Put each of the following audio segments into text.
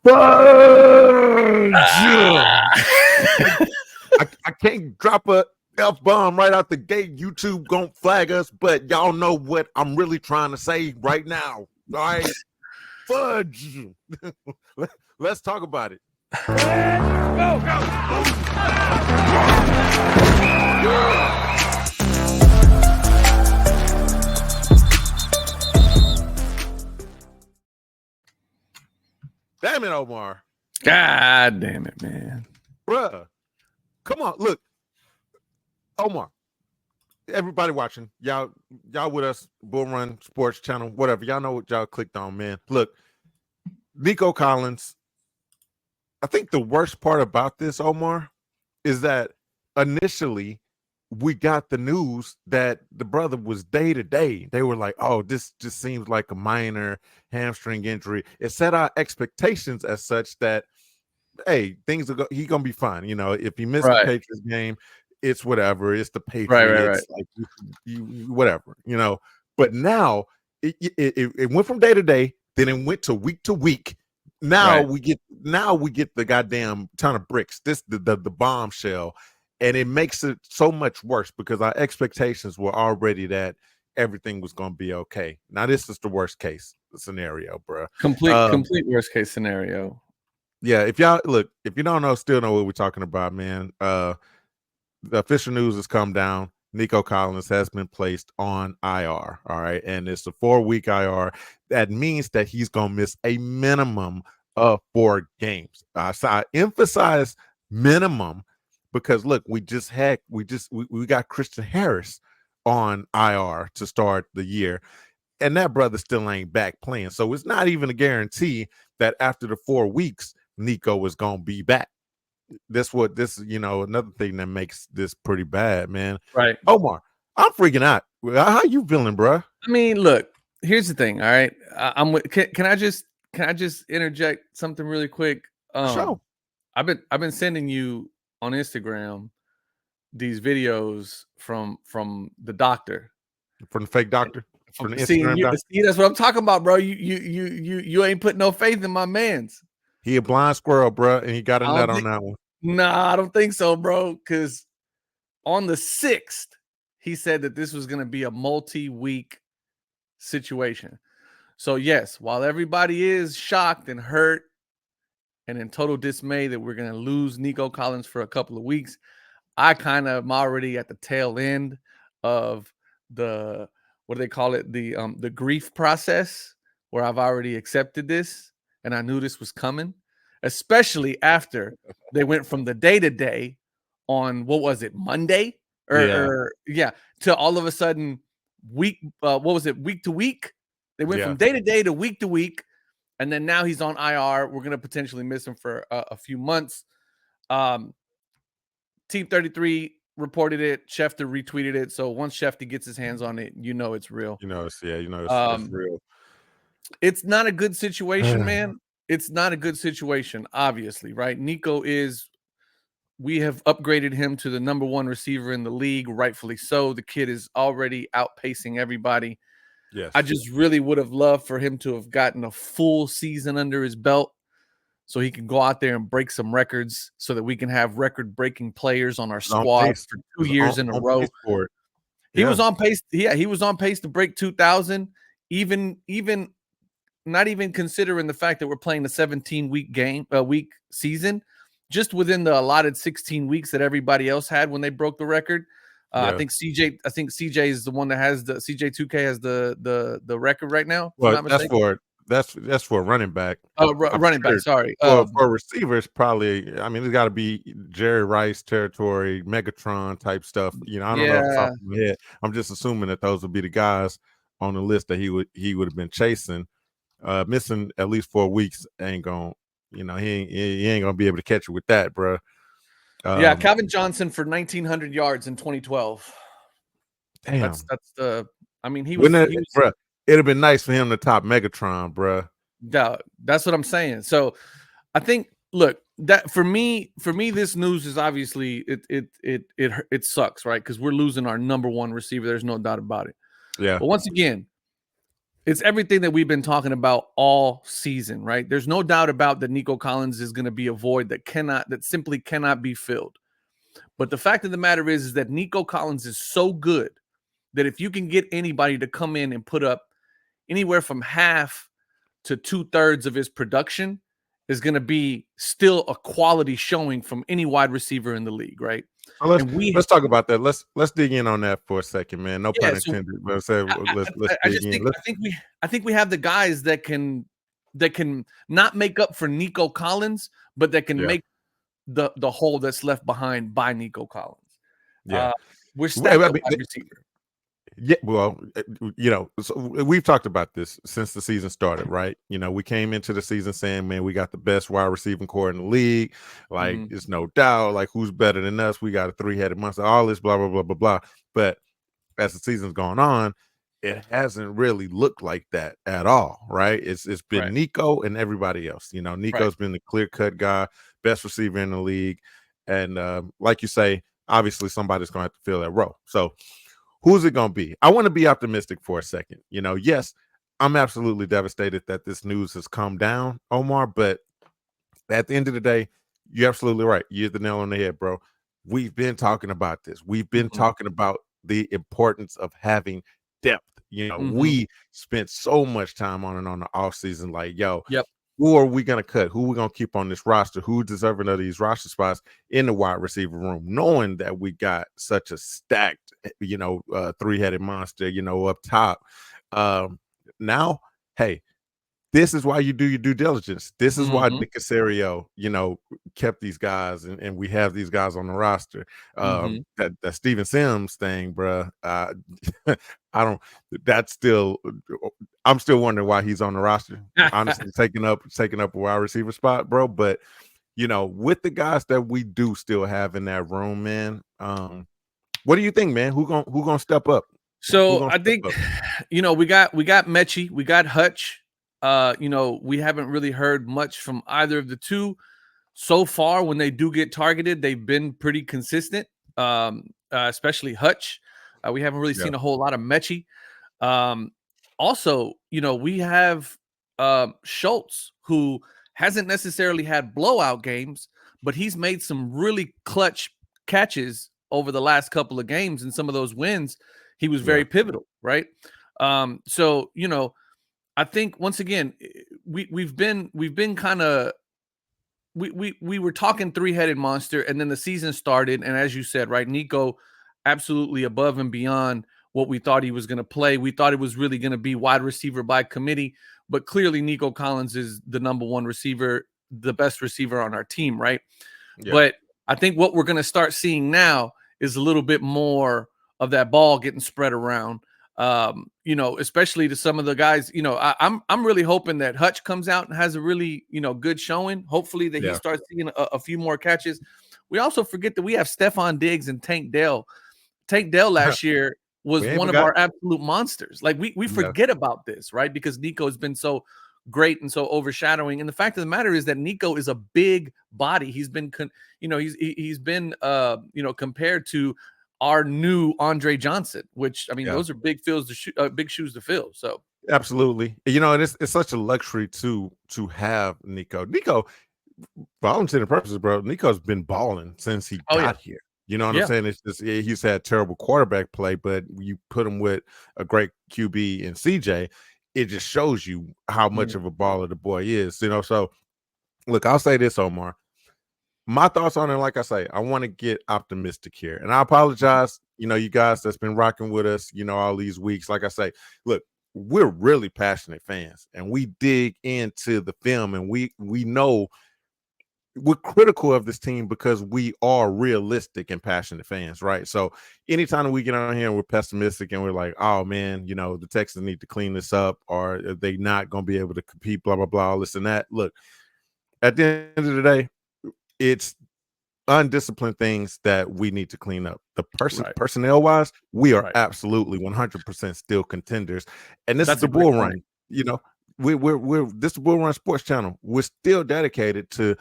I can't drop a F-bomb right out the gate. YouTube gonna flag us, but y'all know what I'm really trying to say right now. All right, fudge. Let's talk about it. Go. Damn it, Omar. God damn it, man. Bruh. Come on, look. Omar. Everybody watching, y'all with us, Bull Run Sports Channel, whatever. Y'all know what y'all clicked on, man. Look, Nico Collins. I think the worst part about this, Omar, is that initially we got the news that the brother was day to day. They were like, oh, this just seems like a minor hamstring injury. It set our expectations as such that, hey, things are he gonna be fine. You know, if he missed the Patriots game, it's whatever. It's the Patriots, right. like you whatever, you know. But now it went from day to day, then it went to week. Now we get the goddamn ton of bricks. This the bombshell. And it makes it so much worse because our expectations were already that everything was going to be okay. Now, this is the worst case scenario, bro. Complete worst case scenario. Yeah, if you still know what we're talking about, man. The official news has come down. Nico Collins has been placed on IR. All right. And it's a 4-week IR. That means that he's going to miss a minimum of 4 games. So I emphasize minimum. Because look, we got Christian Harris on IR to start the year, and that brother still ain't back playing. So it's not even a guarantee that after the 4 weeks, Nico is gonna be back. Another thing that makes this pretty bad, man. Right, Omar, I'm freaking out. How you feeling, bro? I mean, look, here's the thing. All right, can I just interject something really quick? Sure. I've been sending you on Instagram these videos from the doctor, from the fake doctor, from the Instagram doctor. See, that's what I'm talking about, bro. You ain't put no faith in my man's. He a blind squirrel, bro, and he got a nut on that one. Nah, I don't think so, bro. Because on the 6th, he said that this was going to be a multi-week situation. So yes, while everybody is shocked and hurt and in total dismay that we're going to lose Nico Collins for a couple of weeks, I kind of am already at the tail end of the, what do they call it? The grief process, where I've already accepted this and I knew this was coming, especially after they went from the day-to-day on, what was it, Monday? To all of a sudden week to week? They went from day-to-day to week. And then now he's on IR. We're going to potentially miss him for a few months. Team 33 reported it. Schefter retweeted it. So once Schefter gets his hands on it, it's real. It's real. It's not a good situation, man. It's not a good situation, obviously, right? Nico we have upgraded him to the number 1 receiver in the league, rightfully so. The kid is already outpacing everybody. Yes. I just really would have loved for him to have gotten a full season under his belt so he can go out there and break some records so that we can have record-breaking players on our squad for 2 years in a row. He was on pace. Yeah, he was on pace to break 2,000, even not even considering the fact that we're playing a 17-week season, just within the allotted 16 weeks that everybody else had when they broke the record. I think CJ is the one that has the CJ2K has the record right now. Well, that's for a running back. Running back. Sorry. For receivers, probably. I mean, it's got to be Jerry Rice territory, Megatron type stuff. I don't know off the top of my head. I'm just assuming that those would be the guys on the list that he would have been chasing. Missing at least 4 weeks ain't gonna. He ain't gonna be able to catch you with that, bro. Calvin Johnson for 1,900 yards in 2012. Damn, that's the. I mean, he was, bro. It'd have been nice for him to top Megatron, bro. That's what I'm saying. So, I think, look, that for me, this news is obviously it sucks, right? Because we're losing our number 1 receiver. There's no doubt about it. Yeah. But once again, It's everything that we've been talking about all season, right? There's no doubt about that Nico Collins is going to be a void that simply cannot be filled. But the fact of the matter is that Nico Collins is so good that if you can get anybody to come in and put up anywhere from half to 2/3 of his production, is going to be still a quality showing from any wide receiver in the league, right? So let's talk about that. Let's dig in on that for a second, man. No pun So intended. Let's dig in. I think we have the guys that can not make up for Nico Collins, but that can make the hole that's left behind by Nico Collins. Yeah, we're stacked I up mean, wide receiver. Yeah, well, so we've talked about this since the season started, right? We came into the season saying, man, we got the best wide receiving core in the league. Like, it's no doubt, like, who's better than us? We got a three-headed monster, all this, blah, blah, blah, blah, blah. But as the season's gone on, it hasn't really looked like that at all, right? It's been Nico and everybody else. Nico's been the clear-cut guy, best receiver in the league. And like you say, obviously somebody's going to have to fill that role. So who's it going to be? I want to be optimistic for a second. Yes, I'm absolutely devastated that this news has come down, Omar, but at the end of the day, you're absolutely right. You hit the nail on the head, bro. We've been talking about this. We've been talking about the importance of having depth. We spent so much time on it on the offseason, like, who are we going to cut? Who are we going to keep on this roster? Who's deserving of these roster spots in the wide receiver room, knowing that we got such a stacked, three-headed monster, up top. Now, hey, this is why you do your due diligence. This is why Nick Caserio, kept these guys, and we have these guys on the roster. That Steven Sims thing, bro. I'm still wondering why he's on the roster. Honestly, taking up a wide receiver spot, bro. But with the guys that we do still have in that room, man. What do you think, man? Who gonna step up? So I think, we got Mechie, we got Hutch. We haven't really heard much from either of the two so far. When they do get targeted, they've been pretty consistent, especially Hutch. We haven't really seen a whole lot of Mechie. Also, we have Schultz, who hasn't necessarily had blowout games, but he's made some really clutch catches over the last couple of games. And some of those wins, he was very pivotal, right? So, I think once again, we've been kind of we were talking three-headed monster, and then the season started, and as you said, right, Nico absolutely above and beyond what we thought he was going to play. We thought it was really going to be wide receiver by committee, but clearly Nico Collins is the number one receiver, the best receiver on our team, right? Yeah. But I think what we're going to start seeing now is a little bit more of that ball getting spread around. Especially to some of the guys, I'm really hoping that Hutch comes out and has a really, good showing. Hopefully that he starts seeing a few more catches. We also forget that we have Stephon Diggs and Tank Dell. Tank Dell last year was one of our absolute monsters. Like we forget about this, right? Because Nico has been so great and so overshadowing. And the fact of the matter is that Nico is a big body. He's been, he's been, compared to our new Andre Johnson, which those are big big shoes to fill. So absolutely, it's such a luxury to have Nico. For all intents and purposes, bro, Nico's been balling since he got here. You know what I'm saying? It's just he's had terrible quarterback play, but you put him with a great QB and CJ, it just shows you how much of a baller the boy is. So look, I'll say this, Omar. My thoughts on it, like I say, I want to get optimistic here. And I apologize, you guys that's been rocking with us, all these weeks. Like I say, look, we're really passionate fans, and we dig into the film, and we know we're critical of this team because we are realistic and passionate fans, right? So anytime we get on here and we're pessimistic and we're like, oh, man, the Texans need to clean this up, or are they not going to be able to compete, blah, blah, blah, all this and that. Look, at the end of the day, it's undisciplined things that we need to clean up. The personnel wise, we are absolutely 100% still contenders, and this is the Bull Run. We're this is the Bull Run Sports Channel. We're still dedicated to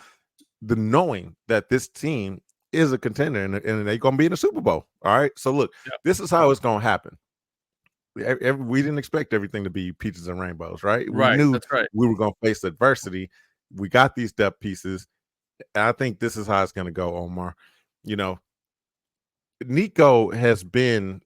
the knowing that this team is a contender and they're going to be in the Super Bowl. All right. So look, this is how it's going to happen. we didn't expect everything to be peaches and rainbows, right? We Right. knew That's right. we were going to face adversity. We got these depth pieces. I think this is how it's going to go, Omar. You know, Nico has been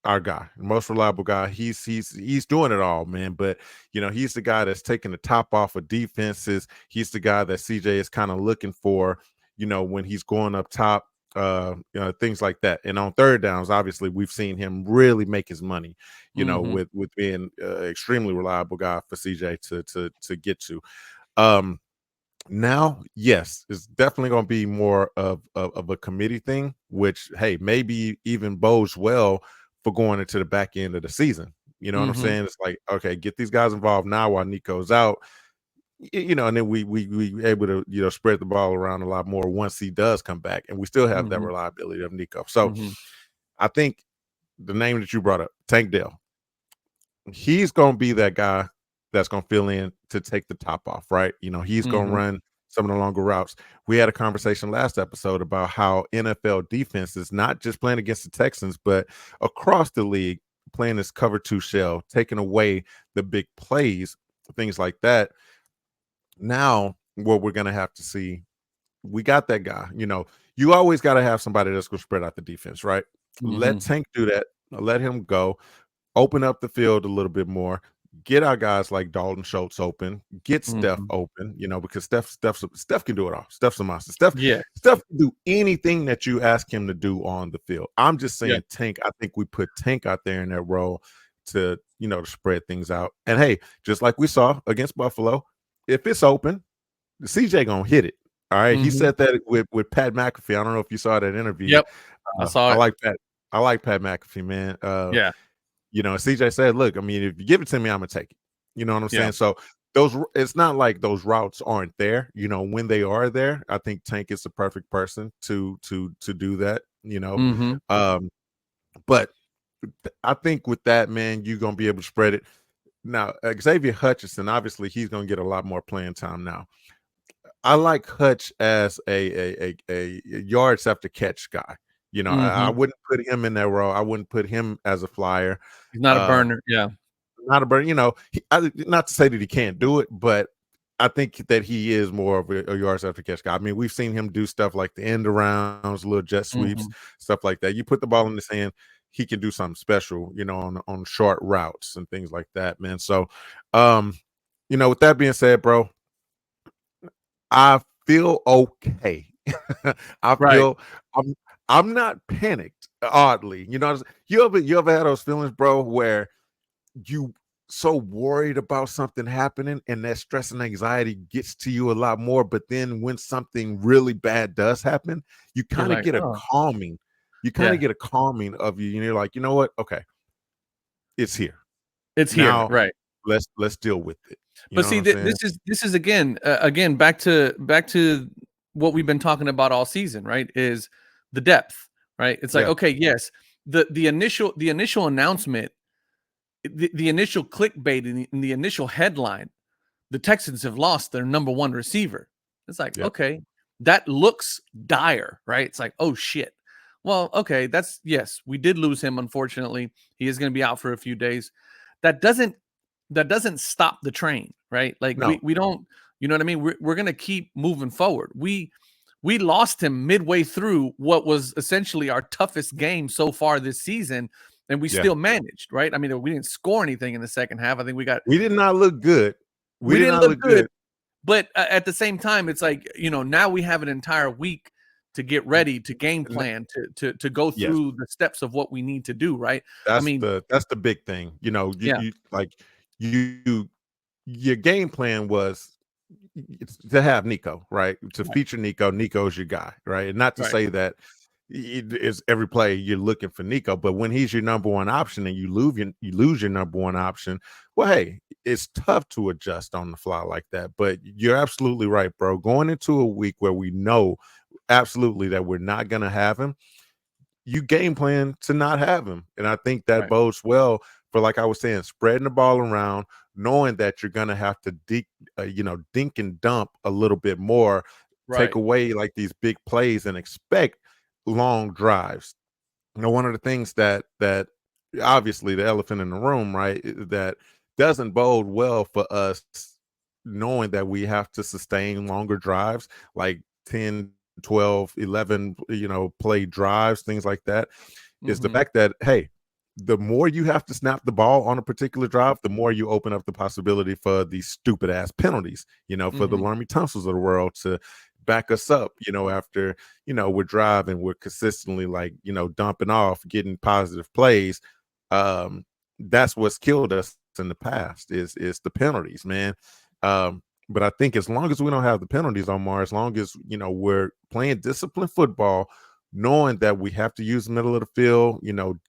our guy, most reliable guy. He's doing it all, man. But he's the guy that's taking the top off of defenses. He's the guy that CJ is kind of looking for, when he's going up top, things like that. And on third downs, obviously, we've seen him really make his money, Mhm. with being extremely reliable guy for CJ to get to. Um, Now, yes, it's definitely going to be more of a committee thing, which, hey, maybe even bodes well for going into the back end of the season. You know what I'm Mhm. saying? It's like, okay, get these guys involved now while Nico's out, and then we able to spread the ball around a lot more once he does come back, and we still have that Mhm. reliability of Nico. So Mhm. I think the name that you brought up, Tank Dell, he's going to be that guy that's going to fill in to take the top off, right? He's going to Mhm. run some of the longer routes. We had a conversation last episode about how NFL defenses, not just playing against the Texans, but across the league, playing this cover two shell, taking away the big plays, things like that. Now, what we're going to have to see, we got that guy. You always got to have somebody that's going to spread out the defense, right? Let Mhm. Tank do that. Let him go, open up the field a little bit more, get our guys like Dalton Schultz open, get Steph Mhm. open, because Steph can do it all. Steph's a monster. Steph Yeah. Steph can do anything that you ask him to do on the field. I'm just Yeah. saying Tank, I think we put Tank out there in that role to spread things out. And hey, just like we saw against Buffalo, if it's open, CJ gonna hit it. All right. He Mhm. said that with Pat McAfee. I don't know if you saw that interview. Yep. I saw I it. like Pat. I like Pat McAfee, man. Yeah. CJ said, "Look, I mean, if you give it to me, I'm gonna take it." You know what I'm Yeah. saying? So it's not like those routes aren't there. When they are there, I think Tank is the perfect person to do that. Mhm. Um, but I think with that, man, you're gonna be able to spread it. Now, Xavier Hutchinson, obviously, he's gonna get a lot more playing time now. I like Hutch as a yards after catch guy. I Mhm. wouldn't put him in that role. I wouldn't put him as a flyer. He's not a Uh, burner. Yeah. Not a burden, not to say that he can't do it, but I think that he is more of a yards after catch guy. I mean, we've seen him do stuff like the end arounds, little jet sweeps, Mhm. stuff like that. You put the ball in his hand, he can do something special, on short routes and things like that, man. So, um, with that being said, bro, I feel okay. I Right. feel I'm I'm not panicked, oddly. You ever had those feelings, bro, where you so worried about something happening and that stress and anxiety gets to you a lot more, but then when something really bad does happen, you You're kind of like, get a "Oh, calming yeah. of you, and you're like, you know what, okay, it's here It's here." now. Right. Let's deal with it. You But know what see, I'm saying? this is again back to what we've been talking about all season, right? Is the depth, right? It's like, Yeah, okay, yes, the initial announcement, the initial clickbait in the initial headline, the Texans have lost their number one receiver. It's like, yeah, okay, that looks dire, right? It's like, oh shit. Well, okay, yes, we did lose him, unfortunately. He is going to be out for a few days. That doesn't that doesn't stop the train, right? Like we no, we don't, you know what I mean? We're gonna keep moving forward. We lost him midway through what was essentially our toughest game so far this season, and we yeah. still managed, right? I mean, we didn't score anything in the second half. I think We did not look good. We we did didn't not look look good, good. but at the same time, it's like, now we have an entire week to get ready, to game N- plan, to go Yes, through the steps of what we need to do, right? I that's mean, the big thing. yeah, You your game plan was it's to have Nico, right? To right, feature Nico. Nico's your guy, right? And not to right, say that it is every play you're looking for Nico, but when he's your number one option and you lose your number one option, well, hey, it's tough to adjust on the fly like that. But you're absolutely right, bro. Going into a week where we know absolutely that we're not gonna have him, you game plan to not have him. And I think that right, bodes well for, like I was saying, spreading the ball around, knowing that you're going to have to dink and dump a little bit more, take right. away like these big plays and expect long drives. One of the things that obviously the elephant in the room, right? That doesn't bode well for us, knowing that we have to sustain longer drives, like 10, 12, 11, play drives, things like that, is the fact that, hey, the more you have to snap the ball on a particular drive, the more you open up the possibility for these stupid ass penalties, for the Larmy Tunsil's of the world to back us up, after, we're driving, we're consistently like, dumping off, getting positive plays. That's what's killed us in the past is the penalties, man. But I think as long as we don't have the penalties, Omar, as long as, we're playing disciplined football, knowing that we have to use the middle of the field,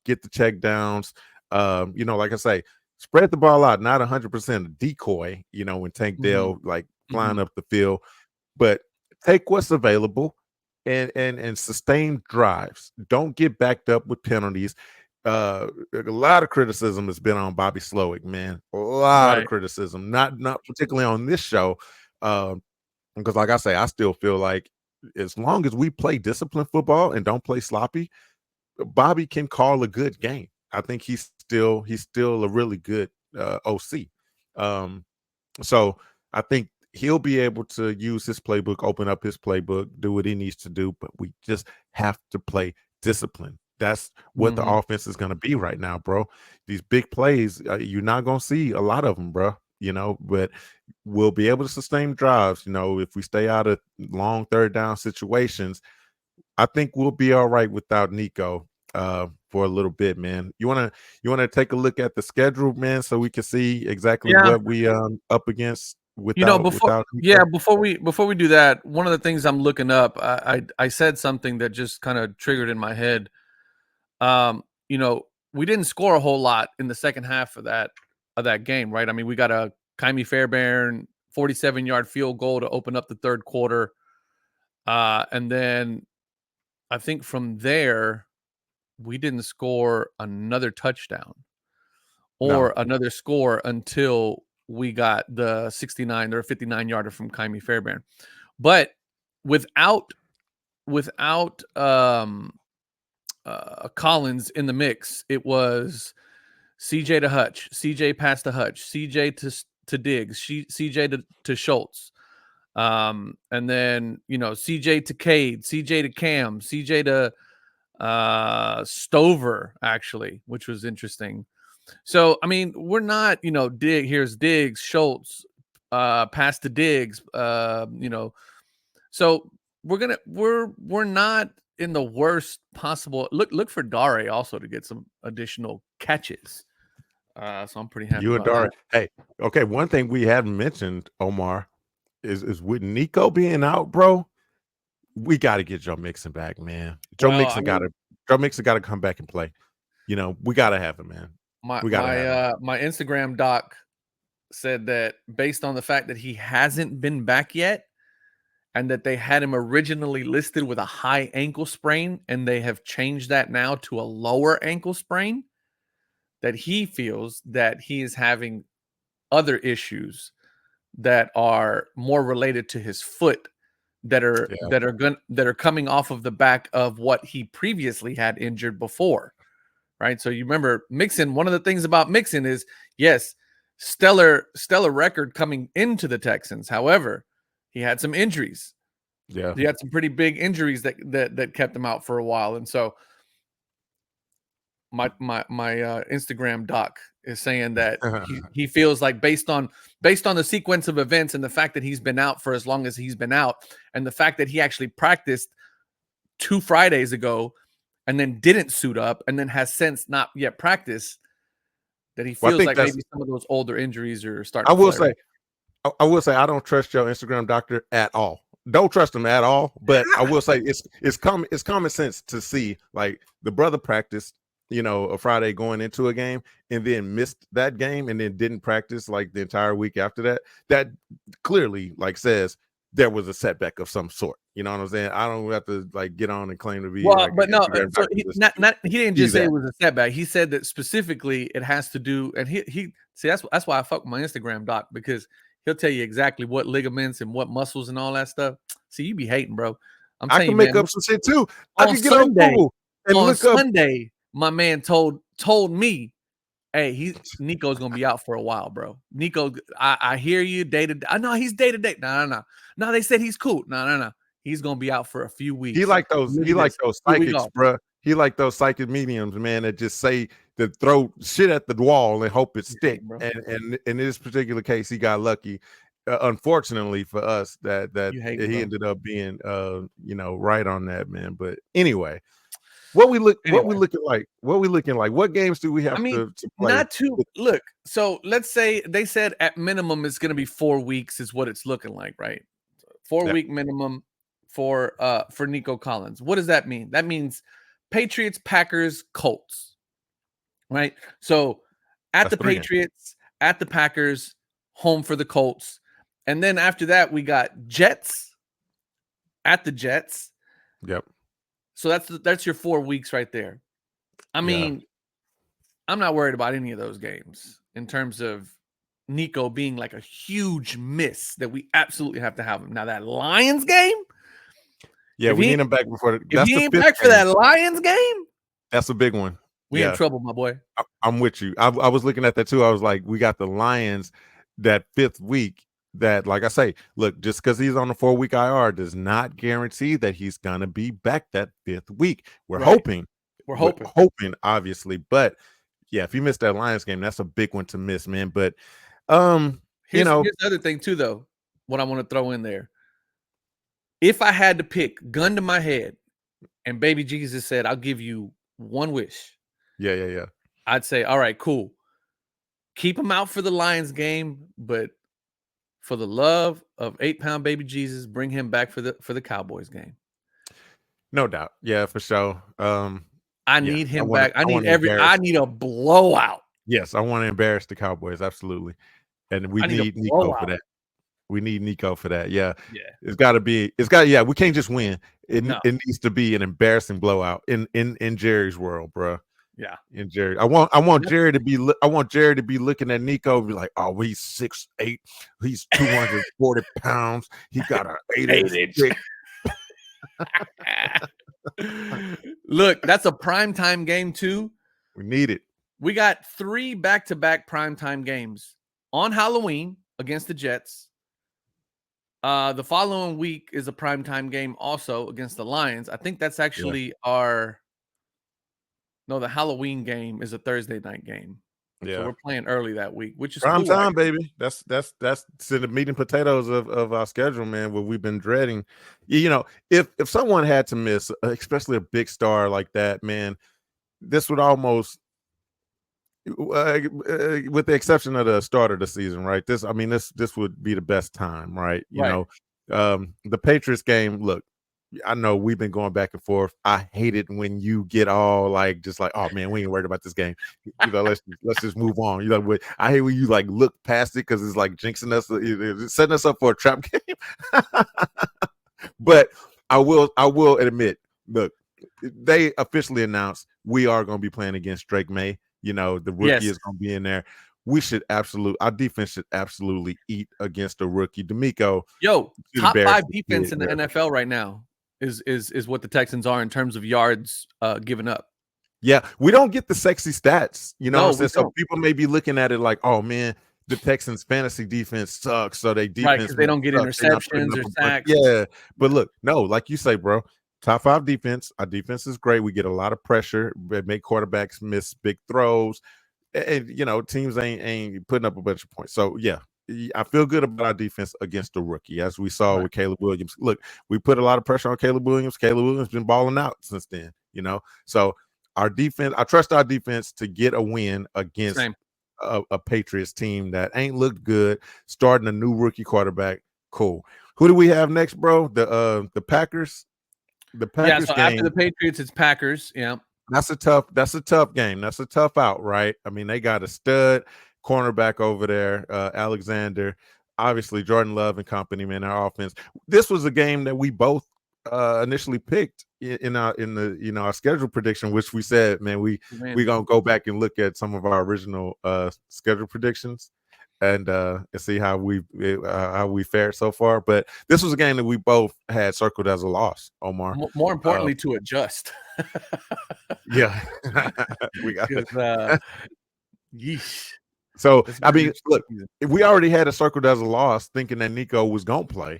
get the check downs, like I say, spread the ball out, not 100% a decoy, when Tank Dell like flying up the field, but take what's available and sustain drives. Don't get backed up with penalties. A lot of criticism has been on Bobby Slowick, man. A lot of criticism, not particularly on this show, because like I say, I still feel like as long as we play disciplined football and don't play sloppy, Bobby can call a good game. I think he's still a really good OC. So I think he'll be able to use his playbook, open up his playbook, do what he needs to do, but we just have to play discipline. That's what the offense is going to be right now, bro. These big plays, you're not going to see a lot of them, bro, but we'll be able to sustain drives, if we stay out of long third down situations. I think we'll be all right without Nico for a little bit, man. You want to take a look at the schedule, man, so we can see exactly what we up against without without Nico? Before we do that, one of the things I'm looking up, I said something that just kind of triggered in my head. We didn't score a whole lot in the second half of that game, right? I mean, we got a Kaimi Fairbairn 47-yard field goal to open up the third quarter. And then I think from there, we didn't score another touchdown or another score until we got the 69 or 59-yarder from Kaimi Fairbairn. But without Collins in the mix, it was CJ to Hutch, CJ pass to Hutch, CJ to Diggs, CJ to Schultz, and then CJ to Cade, CJ to Cam, CJ to Stover, actually, which was interesting. So I mean, we're not here's Diggs, Schultz, pass to Diggs, so we're not in the worst possible. Look for Dare also to get some additional catches. So I'm pretty happy. You and Dare. Hey, okay. One thing we haven't mentioned, Omar, is with Nico being out, bro. We got to get Joe Mixon back, man. Joe Mixon got to come back and play. We got to have him, man. My Instagram doc said that based on the fact that he hasn't been back yet, and that they had him originally listed with a high ankle sprain, and they have changed that now to a lower ankle sprain, that he feels that he is having other issues that are more related to his foot that are coming off of the back of what he previously had injured before. Right. So you remember Mixon, one of the things about Mixon is, yes, stellar record coming into the Texans. However, he had some injuries. Yeah. He had some pretty big injuries that kept him out for a while. And so my Instagram doc is saying that he feels like based on the sequence of events and the fact that he's been out for as long as he's been out, and the fact that he actually practiced 2 Fridays ago and then didn't suit up and then has since not yet practiced, that he feels like maybe some of those older injuries are starting to flare. I will say I don't trust your Instagram doctor at all. Don't trust him at all. But I will say it's common sense to see, like, the brother practiced, a Friday going into a game and then missed that game and then didn't practice like the entire week after that. That clearly like says there was a setback of some sort. You know what I'm saying? I don't have to like get on and claim to be. Well, like, but no, so he didn't just say it was a setback. He said that specifically it has to do, and he see that's why I fuck with my Instagram doc, because he'll tell you exactly what ligaments and what muscles and all that stuff. See, you be hating, bro. I can make up some shit too. I can get on Google and on look up. Sunday. My man told told me, hey, Nico's gonna be out for a while, bro. Nico, I hear you day to day. I know he's day to day. No. They said he's cool. No. He's gonna be out for a few weeks. He like those psychics, bro. He like those psychic mediums, man, that just say to throw shit at the wall and hope it stick. And in this particular case, he got lucky. Unfortunately for us, that he ended up being right on that, man. But anyway, what we looking like? What games do we have to play? Not to look. So let's say they said at minimum it's gonna be 4 weeks, is what it's looking like, right? 4-week minimum for Nico Collins. What does that mean? That means Patriots, Packers, Colts, right? So at the Patriots, at the Packers, home for the Colts, and then after that we got Jets at the Jets. Yep. So that's your 4 weeks right there. I mean, I'm not worried about any of those games in terms of Nico being like a huge miss that we absolutely have to have him. Now that Lions game, we need him back before. If he ain't back for that Lions game, that's a big one. We in trouble, my boy. I'm with you. I was looking at that too. I was like, we got the Lions that 5th week. That, like I say, look, just because he's on the 4-week IR does not guarantee that he's gonna be back that 5th week. We're hoping, obviously, but yeah, if he missed that Lions game, that's a big one to miss, man. But here's the other thing too, though. What I want to throw in there, if I had to pick, gun to my head, and Baby Jesus said, "I'll give you one wish," yeah, I'd say, all right, cool. Keep him out for the Lions game, but for the love of 8-pound Baby Jesus, bring him back for the Cowboys game. No doubt. Yeah, for sure. I need him back. I need a blowout. Yes, I want to embarrass the Cowboys. Absolutely. And we need Nico for that. We need Nico for that. Yeah. It's got to be. We can't just win. It needs to be an embarrassing blowout in Jerry's world, bro. Yeah. In Jerry. I want Jerry to be looking at Nico and be like, oh, he's 6'8", he's 240 pounds, he got an 8-inch dick. Look, that's a primetime game too. We need it. We got 3 back-to-back primetime games on Halloween against the Jets. The following week is a primetime game also against the Lions. I think that's actually the Halloween game is a Thursday night game. Yeah. So we're playing early that week, which is prime cool, time, baby. That's the meat and potatoes of our schedule, man, what we've been dreading. If someone had to miss, especially a big star like that, man, this would almost with the exception of the start of the season, right? This would be the best time, right? The Patriots game, look, I know we've been going back and forth. I hate it when you get all like, oh man, we ain't worried about this game. Let's just move on. I hate when you like look past it because it's like jinxing us, setting us up for a trap game. But I will admit, look, they officially announced we are going to be playing against Drake May. The rookie is going to be in there. Our defense should absolutely eat against a rookie. D'Amico, top 5 defense in the NFL right now is what the Texans are in terms of yards given up. Yeah, we don't get the sexy stats, so people may be looking at it like, oh man, the Texans fantasy defense sucks, so they defense because they don't get interceptions or sacks. Yeah, but look, no, like you say, bro, top 5 defense. Our defense is great. We get a lot of pressure, make quarterbacks miss big throws, and teams ain't putting up a bunch of points. So yeah, I feel good about our defense against the rookie, as we saw with Caleb Williams. Look, we put a lot of pressure on Caleb Williams. Caleb Williams been balling out since then, So our defense, I trust our defense to get a win against a Patriots team that ain't looked good, starting a new rookie quarterback. Cool. Who do we have next, bro? The Packers. The Packers game. After the Patriots, it's Packers. Yeah. That's a tough game. That's a tough out, right? I mean, they got a stud cornerback over there, Alexander, obviously Jordan Love and company, man, our offense. This was a game that we both initially picked in our schedule prediction, which we said, man, we gonna go back and look at some of our original schedule predictions. and see how we fared so far. But this was a game that we both had circled as a loss, Omar. More importantly, to adjust. Yeah, we got 'Cause, yeesh. So It's I been an mean, interesting look, season. if we already had a circled as a loss, thinking that Nico was gonna play.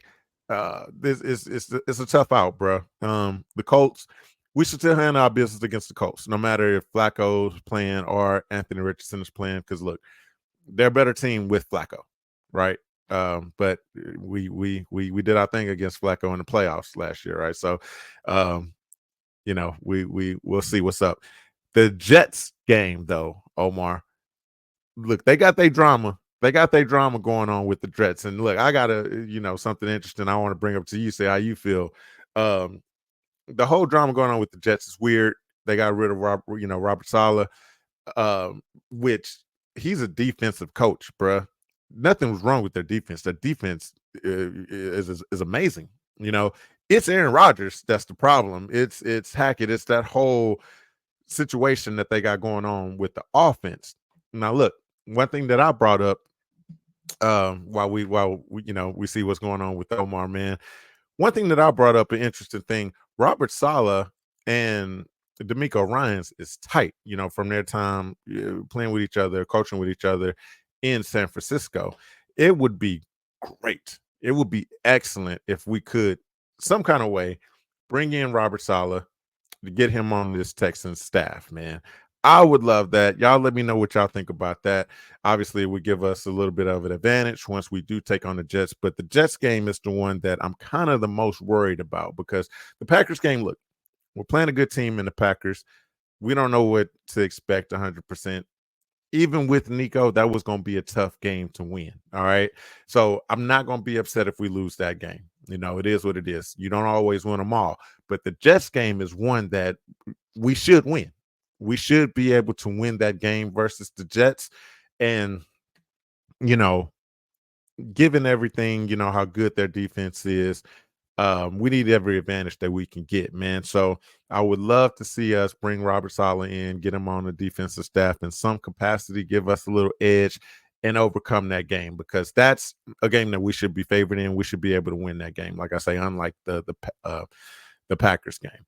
This is it's a tough out, bro. The Colts, we should still handle our business against the Colts, no matter if Flacco's playing or Anthony Richardson is playing. Because look, they're a better team with Flacco, right? But we did our thing against Flacco in the playoffs last year, right? So, we'll see what's up. The Jets game, though, Omar. Look, they got their drama. They got their drama going on with the Jets. And look, I got something interesting I want to bring up to you, say how you feel. The whole drama going on with the Jets is weird. They got rid of Robert Saleh, which he's a defensive coach, bruh. Nothing was wrong with their defense. Their defense is amazing. It's Aaron Rodgers that's the problem. It's Hackett. It's that whole situation that they got going on with the offense. Now, look, one thing that I brought up while we see what's going on with Omar, man. One thing that I brought up, an interesting thing, Robert Saleh and D'Amico Ryans is tight, from their time playing with each other, coaching with each other in San Francisco. It would be great. It would be excellent if we could, some kind of way, bring in Robert Saleh to get him on this Texans staff, man. I would love that. Y'all let me know what y'all think about that. Obviously, it would give us a little bit of an advantage once we do take on the Jets. But the Jets game is the one that I'm kind of the most worried about, because the Packers game, look, we're playing a good team in the Packers. We don't know what to expect 100%. Even with Nico, that was going to be a tough game to win. All right. So I'm not going to be upset if we lose that game. It is what it is. You don't always win them all. But the Jets game is one that we should win. We should be able to win that game versus the Jets. And, given everything, how good their defense is, we need every advantage that we can get, man. So I would love to see us bring Robert Saleh in, get him on the defensive staff in some capacity, give us a little edge and overcome that game, because that's a game that we should be favored in. We should be able to win that game. Like I say, unlike the Packers game.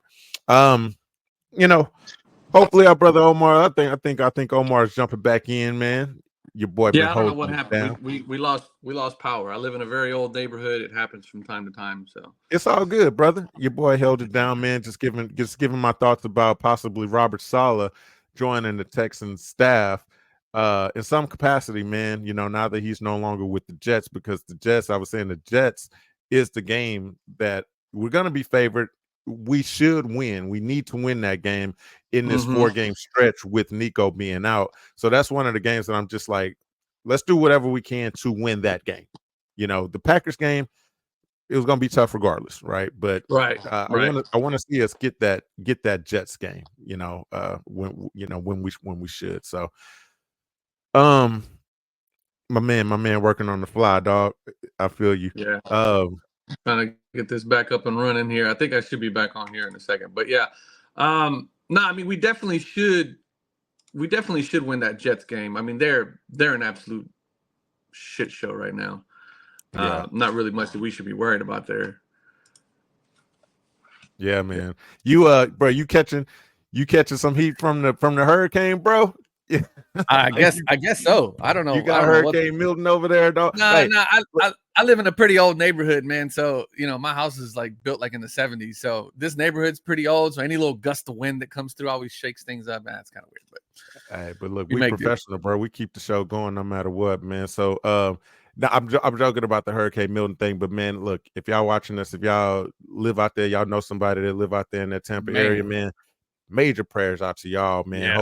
Hopefully our brother Omar, I think Omar is jumping back in, man. Your boy been Yeah, I don't know holding what it happened. down. We lost power. I live in a very old neighborhood. It happens from time to time. So It's all good, brother. Your boy held it down, man. Just giving my thoughts about possibly Robert Saleh joining the Texans staff in some capacity, man. Now that he's no longer with the Jets, because the Jets, I was saying, the Jets is the game that we're gonna be favored. We should win. We need to win that game in this 4-game stretch with Nico being out. So that's one of the games that I'm just like, let's do whatever we can to win that game. The Packers game, it was gonna be tough regardless, right? But right. I want to see us get that Jets game, when we should. So, my man working on the fly, dog. I feel you. Yeah. Trying to get this back up and running here. I think I should be back on here in a second. But yeah. No, I mean we definitely should win that Jets game. I mean, they're an absolute shit show right now. Yeah. Not really much that we should be worried about there. Yeah, man. You bro, you catching some heat from the hurricane, bro? I guess so. I don't know. You got Hurricane Milton over there, dog. No, I live in a pretty old neighborhood, man. So my house is like built like in the 70s. So this neighborhood's pretty old. So any little gust of wind that comes through always shakes things up. Man, it's kind of weird. But look, we professional, bro. We keep the show going no matter what, man. So now I'm joking about the Hurricane Milton thing, but man, look, if y'all watching this, if y'all live out there, y'all know somebody that live out there in that Tampa area, man. Major prayers out to y'all, man. Yeah.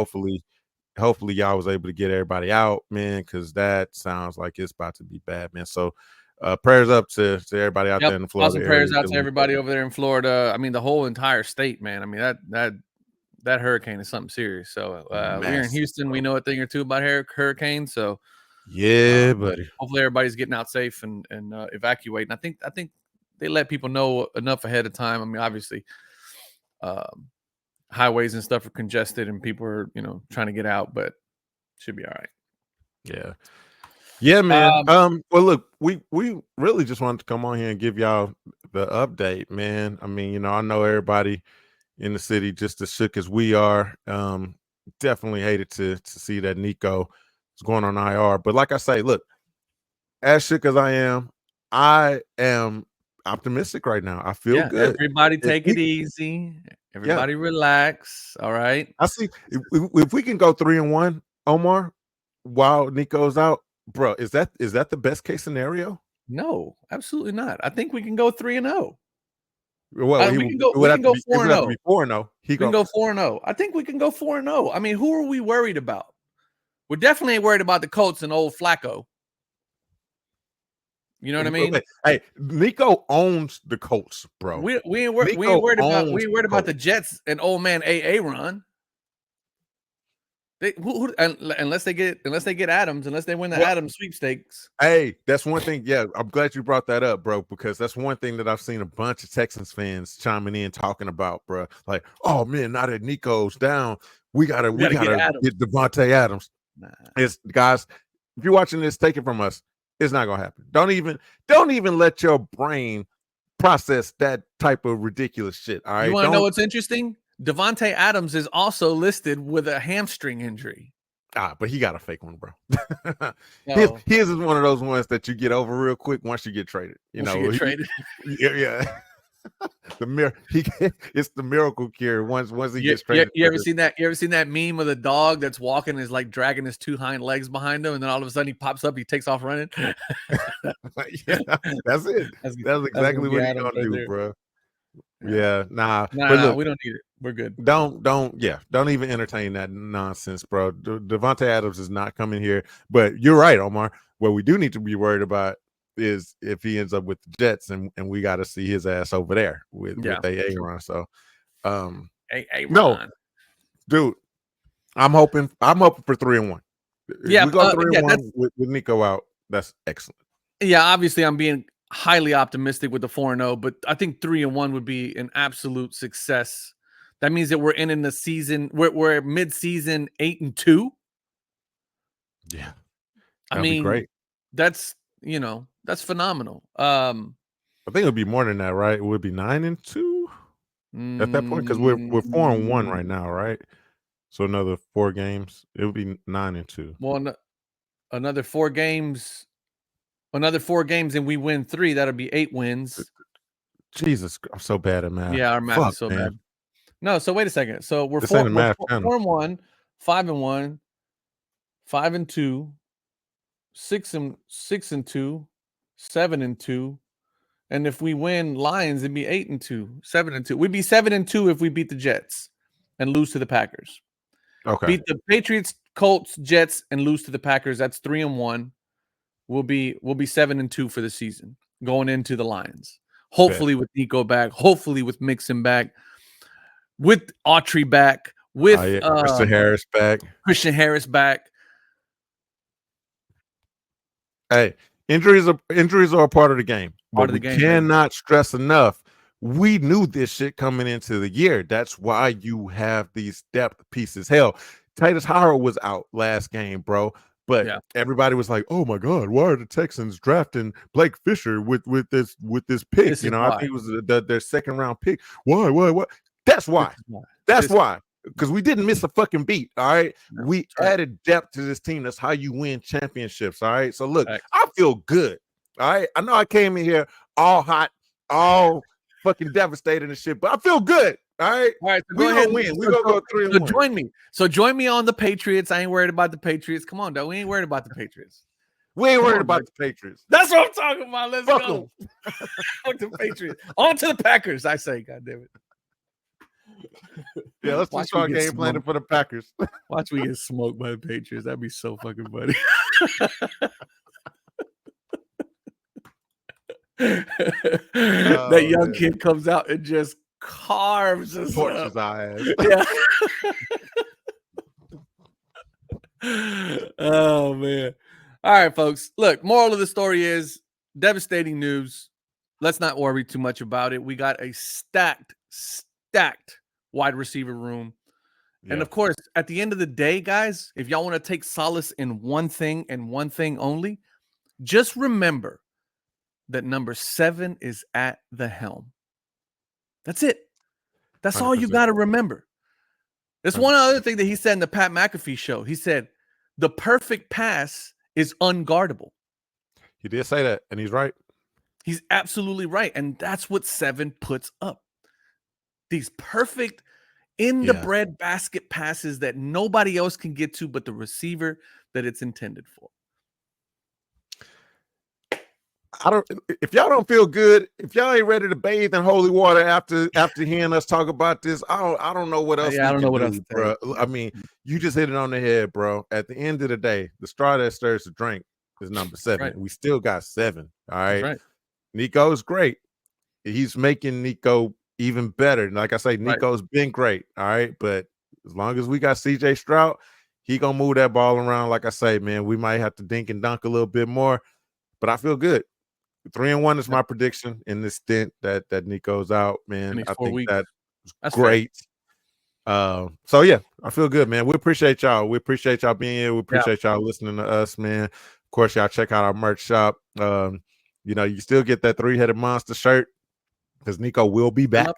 Hopefully y'all was able to get everybody out, man, because that sounds like it's about to be bad, man. So prayers up to everybody out there in the Florida area. Prayers out to everybody over there in Florida. I mean, the whole entire state, man. I mean, that hurricane is something serious. So we're in Houston. We know a thing or two about hurricanes. So yeah, buddy. Hopefully everybody's getting out safe and evacuating. I think they let people know enough ahead of time. I mean, obviously, highways and stuff are congested and people are trying to get out, but should be all right. Yeah, man. Well, look, we really just wanted to come on here and give y'all the update, man. I mean, you know, I know everybody in the city just as shook as we are. Definitely hated to see that Nico is going on IR. But like I say, look, as shook as I am optimistic right now. I feel Yeah, good. everybody If take we, it easy. yeah, Everybody relax. All right. I see. If we can go 3-1, Omar, while Nico's out, bro, is that the best case scenario? No, absolutely not. I think we can go 3-0. Well, We can go. it We would have can to go be. It would have to 4-0. be 4-0. He We can go 4-0. I think we can go 4-0. I mean, who are we worried about? We're definitely worried about the Colts and old Flacco. You know what I mean? Hey, Nico owns the Colts, bro. We ain't Nico worried about owns the Colts. Jets and old man Aaron. Unless they get Adams, unless they win the Adams sweepstakes. Hey, that's one thing. Yeah, I'm glad you brought that up, bro, because that's one thing that I've seen a bunch of Texans fans chiming in talking about, bro. Like, oh man, now that Nico's down, we gotta get Devontae Adams. Nah. It's guys, if you're watching this, take it from us. It's not gonna happen. Don't even let your brain process that type of ridiculous shit. All right. You want to know what's interesting? Devontae Adams is also listed with a hamstring injury. But he got a fake one, bro. No. His is one of those ones that you get over real quick once you get traded. Traded. Yeah. It's the miracle cure once he gets traded. You ever seen that? You ever seen that meme of the dog that's walking is like dragging his two hind legs behind him, and then all of a sudden he pops up, he takes off running. Yeah, that's it. That's exactly what he's gonna do, bro. Yeah, nah. But look, we don't need it. We're good. Don't even entertain that nonsense, bro. Devontae Adams is not coming here. But you're right, Omar. What we do need to be worried about is if he ends up with the Jets, and we got to see his ass over there with Aaron. So, no, dude, I'm hoping for 3-1. Yeah, we go 3-1 with Nico out. That's excellent. Yeah, obviously, I'm being highly optimistic with the 4-0, but I think 3-1 would be an absolute success. That means that we're ending the season. We're mid-season 8-2. Yeah, I mean, great. That's phenomenal. I think it would be more than that, right? It would be 9-2 at that point because we're 4-1 right now, right? So another 4 games, it would be 9-2. Well, another 4 games. Another 4 games and we win 3. That'll be 8 wins. Jesus, I'm so bad at math. Yeah, our math is so bad. No, so wait a second. So we're 4-1, 5-1, 5-2, 6-2, 7-2, and if we win Lions, it'd be 8-2, 7-2. We'd be 7-2 if we beat the Jets and lose to the Packers. Okay. Beat the Patriots, Colts, Jets, and lose to the Packers. That's 3-1. We'll be 7-2 for the season going into the Lions. Hopefully with Nico back, hopefully with Mixon back, with Autry back, with Christian Harris back. Hey, injuries are a part of the game. We cannot stress enough. We knew this shit coming into the year. That's why you have these depth pieces. Hell, Titus Howard was out last game, bro. But everybody was like, "Oh my God, why are the Texans drafting Blake Fisher with this pick?" I think it was their second round pick. Why? That's why. That's why. Because we didn't miss a fucking beat. All right, we added depth to this team. That's how you win championships. All right. So look, I feel good. All right. I know I came in here all hot, all fucking devastated and shit, but I feel good. All right. So we're going to win. We're going to go 3-1. So join me. So join me on the Patriots. I ain't worried about the Patriots. Come on, though. We ain't worried about the Patriots. We ain't worried about the Patriots. That's what I'm talking about. Let's go. Fuck the Patriots. On to the Packers, I say. God damn it. Yeah, let's just start game planning for the Packers. Watch we get smoked by the Patriots. That'd be so fucking funny. That young kid comes out and just carves us torches our ass. Yeah. Oh man. All right, folks. Look, moral of the story is devastating news. Let's not worry too much about it. We got a stacked wide receiver room. Yeah. And of course, at the end of the day, guys, if y'all want to take solace in one thing and one thing only, Just remember that number 7 is at the helm. That's it. That's all you 100%. got to remember. There's one other thing that he said in the Pat McAfee show. He said, the perfect pass is unguardable. He did say that, and he's right. He's absolutely right. And that's what 7 puts up. These perfect in-the-bread basket passes that nobody else can get to but the receiver that it's intended for. If y'all don't feel good, if y'all ain't ready to bathe in holy water after hearing us talk about this, I don't know what else. I don't know what else, bro. I mean, you just hit it on the head, bro. At the end of the day, the straw that stirs the drink is number 7. Right. We still got 7. All right. That's right. Nico's great. He's making Nico even better. Like I say, Nico's been great. All right. But as long as we got CJ Stroud, he gonna move that ball around. Like I say, man, we might have to dink and dunk a little bit more, but I feel good. 3-1 is my prediction in this stint that Nico's out, man. I think that's great. So yeah, I feel good, man. We appreciate y'all. We appreciate y'all being here. We appreciate y'all listening to us, man. Of course, y'all check out our merch shop. You know, you still get that 3-headed monster shirt because Nico will be back.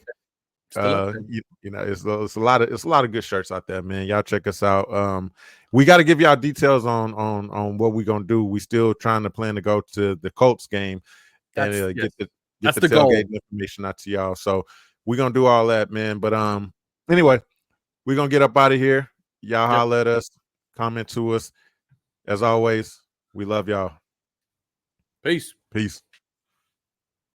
You know, it's a lot of good shirts out there, man. Y'all check us out. We got to give y'all details on what we're gonna do. We still trying to plan to go to the Colts game and get the tailgate information out to y'all. So we're gonna do all that, man. But anyway, we're gonna get up out of here. Y'all holler at us, comment to us. As always, we love y'all. Peace.